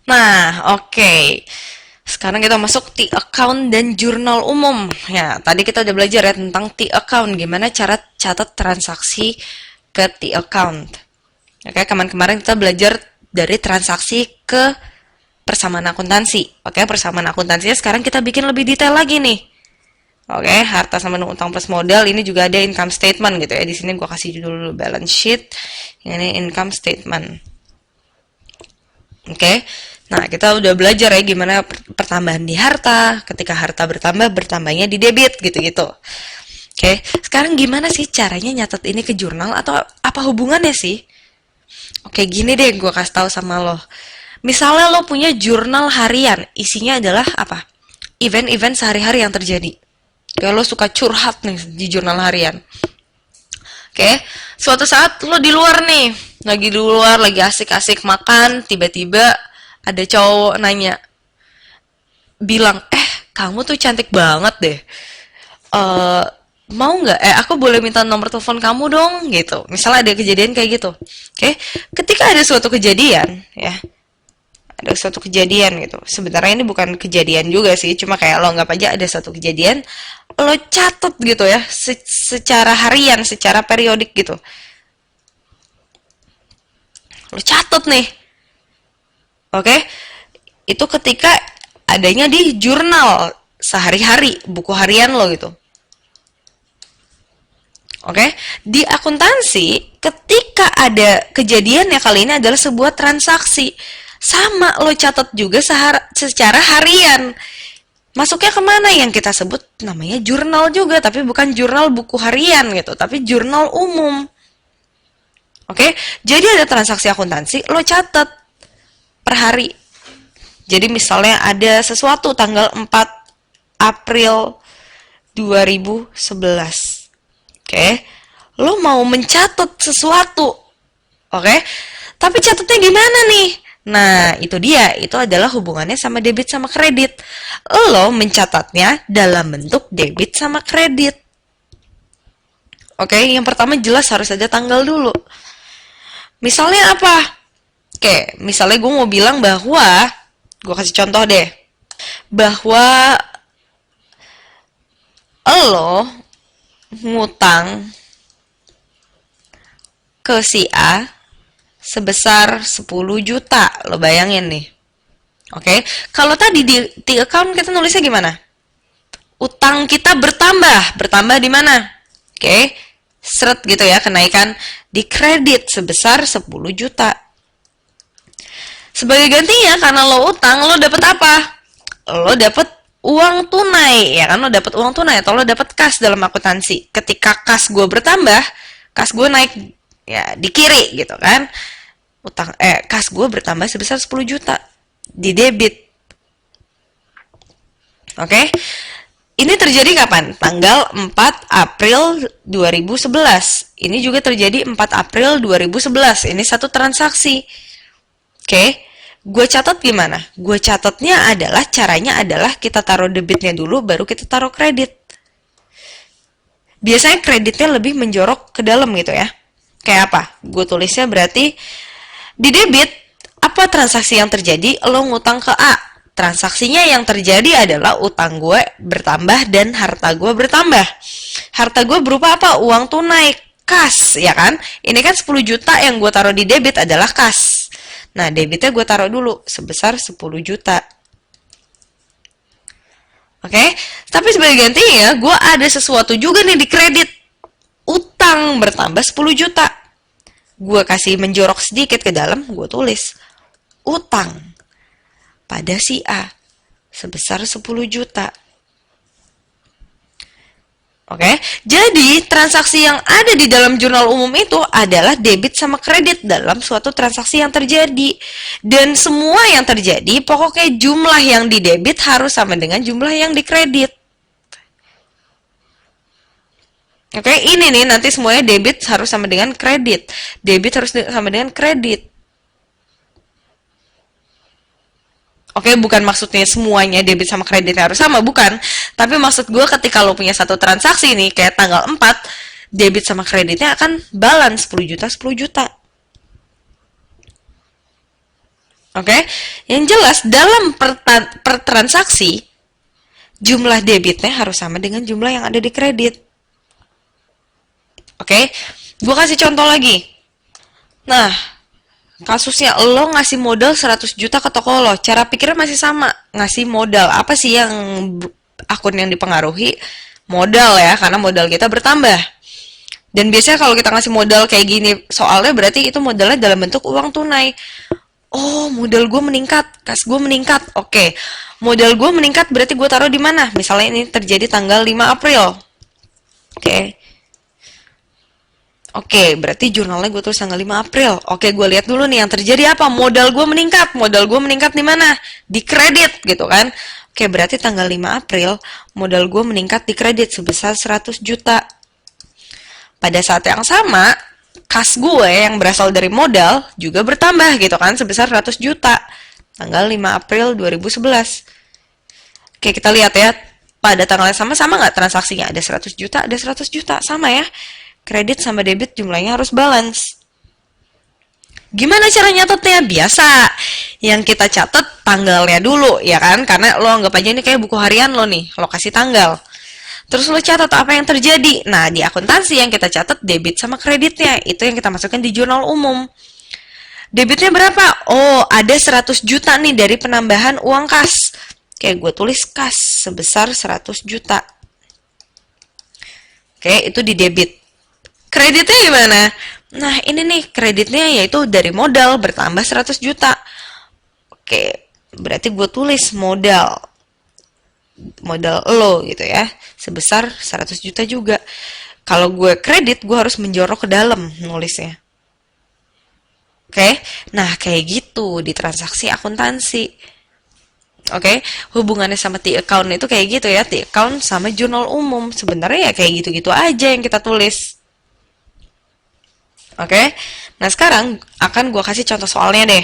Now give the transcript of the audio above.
Nah, oke. Sekarang kita masuk T-account dan jurnal umum. Ya, tadi kita udah belajar ya tentang T-account, gimana cara catat transaksi ke T-account. Oke, kemarin kita belajar dari transaksi ke persamaan akuntansi. Oke, persamaan akuntansinya sekarang kita bikin lebih detail lagi nih. Oke, harta sama utang plus modal, ini juga ada income statement gitu ya. Di sini gua kasih dulu balance sheet. Ini income statement. Oke. Nah, kita udah belajar ya gimana pertambahan di harta, ketika harta bertambah, bertambahnya di debit gitu-gitu. Oke, sekarang gimana sih caranya nyatet ini ke jurnal atau apa hubungannya sih? Oke, gini deh gue kasih tahu sama lo. Misalnya lo punya jurnal harian, isinya adalah apa? Event-event sehari-hari yang terjadi. Kayak lo suka curhat nih di jurnal harian. Oke, suatu saat lo di luar nih, lagi di luar, lagi asik-asik makan, tiba-tiba ada cowok nanya, bilang, kamu tuh cantik banget deh. Eh, mau nggak? Aku boleh minta nomor telepon kamu dong, gitu. Misalnya ada kejadian kayak gitu. Oke, ketika ada suatu kejadian, ya, ada suatu kejadian gitu. Sebenarnya ini bukan kejadian juga sih, cuma kayak lo nggak aja ada suatu kejadian, lo catat gitu ya, secara harian, secara periodik gitu. Lo catat nih, oke? Itu ketika adanya di jurnal sehari-hari, buku harian lo gitu. Oke, di akuntansi ketika ada kejadian ya kali ini adalah sebuah transaksi. Sama lo catat juga secara harian. Masuknya kemana yang kita sebut namanya jurnal juga, tapi bukan jurnal buku harian gitu, tapi jurnal umum. Oke, jadi ada transaksi akuntansi, lo catat per hari. Jadi misalnya ada sesuatu tanggal 4 April 2011. Oke, lo mau mencatat sesuatu. Oke, tapi catatnya gimana nih? Nah, itu dia. Itu adalah hubungannya sama debit sama kredit. Lo mencatatnya dalam bentuk debit sama kredit. Oke, yang pertama jelas harus ada tanggal dulu. Misalnya apa? Oke, misalnya gue mau bilang bahwa, gue kasih contoh deh, bahwa lo ngutang ke si A sebesar 10 juta. Lo bayangin nih. Oke, kalau tadi di account kita nulisnya gimana? Utang kita bertambah. Bertambah di mana? Oke, seret gitu ya, kenaikan di kredit sebesar 10 juta. Sebagai gantinya karena lo utang, lo dapat apa? Lo dapat uang tunai, ya kan? Lo dapat uang tunai atau lo dapat kas dalam akuntansi. Ketika kas gue bertambah, kas gue naik ya di kiri gitu kan. Kas gue bertambah sebesar 10 juta di debit. Oke. Ini terjadi kapan? Tanggal 4 April 2011. Ini juga terjadi 4 April 2011. Ini satu transaksi. Oke. Gue catat gimana? Gue catatnya adalah, caranya adalah kita taruh debitnya dulu, baru kita taruh kredit. Biasanya kreditnya lebih menjorok ke dalam gitu ya. Kayak apa? Gue tulisnya berarti, di debit, apa transaksi yang terjadi? Lo ngutang ke A. Transaksinya yang terjadi adalah utang gue bertambah dan harta gue bertambah. Harta gue berupa apa? Uang tunai, kas, ya kan? Ini kan 10 juta yang gue taruh di debit adalah kas. Nah, debitnya gue taruh dulu sebesar 10 juta. Oke, tapi sebagai gantinya gue ada sesuatu juga nih di kredit. Utang bertambah 10 juta. Gue kasih menjorok sedikit ke dalam, gue tulis utang pada si A sebesar 10 juta. Oke, jadi transaksi yang ada di dalam jurnal umum itu adalah debit sama kredit dalam suatu transaksi yang terjadi. Dan semua yang terjadi, pokoknya jumlah yang di debit harus sama dengan jumlah yang di kredit. Oke, ini nih nanti semuanya debit harus sama dengan kredit. Debit harus sama dengan kredit. Oke, bukan maksudnya semuanya debit sama kreditnya harus sama, bukan. Tapi maksud gue ketika lo punya satu transaksi nih, kayak tanggal 4, debit sama kreditnya akan balance 10 juta, 10 juta. Oke, yang jelas dalam per transaksi jumlah debitnya harus sama dengan jumlah yang ada di kredit. Oke, gue kasih contoh lagi. Nah, kasusnya lo ngasih modal 100 juta ke toko lo, cara pikirnya masih sama. Ngasih modal, apa sih yang akun yang dipengaruhi? Modal ya, karena modal kita bertambah. Dan biasanya kalau kita ngasih modal kayak gini, soalnya berarti itu modalnya dalam bentuk uang tunai. Oh, modal gue meningkat, kas gue meningkat. Oke, modal gue meningkat berarti gue taruh di mana? Misalnya ini terjadi tanggal 5 April. Oke. Oke, berarti jurnalnya gue tulis tanggal 5 April. Oke, gue lihat dulu nih yang terjadi apa? Modal gue meningkat. Modal gue meningkat di mana? Di kredit gitu kan. Oke, berarti tanggal 5 April modal gue meningkat di kredit sebesar 100 juta. Pada saat yang sama, kas gue yang berasal dari modal juga bertambah gitu kan sebesar 100 juta. Tanggal 5 April 2011. Oke, kita lihat ya. Pada tanggal yang sama nggak transaksinya? Ada 100 juta, ada 100 juta. Sama ya. Kredit sama debit jumlahnya harus balance. Gimana cara nyatetnya? Biasa. Yang kita catat tanggalnya dulu, ya kan? Karena lo anggap aja ini kayak buku harian lo nih. Lo kasih tanggal. Terus lo catat apa yang terjadi. Nah, di akuntansi yang kita catat debit sama kreditnya. Itu yang kita masukkan di jurnal umum. Debitnya berapa? Oh, ada 100 juta nih dari penambahan uang kas. Oke, gue tulis kas sebesar 100 juta. Oke, itu di debit. Kreditnya gimana? Nah, ini nih kreditnya yaitu dari modal bertambah 100 juta. Oke, berarti gue tulis modal lo gitu ya, sebesar 100 juta juga. Kalau gue kredit, gue harus menjorok ke dalam nulisnya. Oke, nah kayak gitu di transaksi akuntansi. Oke, hubungannya sama T-account itu kayak gitu ya, T-account sama jurnal umum. Sebenarnya ya kayak gitu-gitu aja yang kita tulis. Oke, nah sekarang akan gue kasih contoh soalnya deh.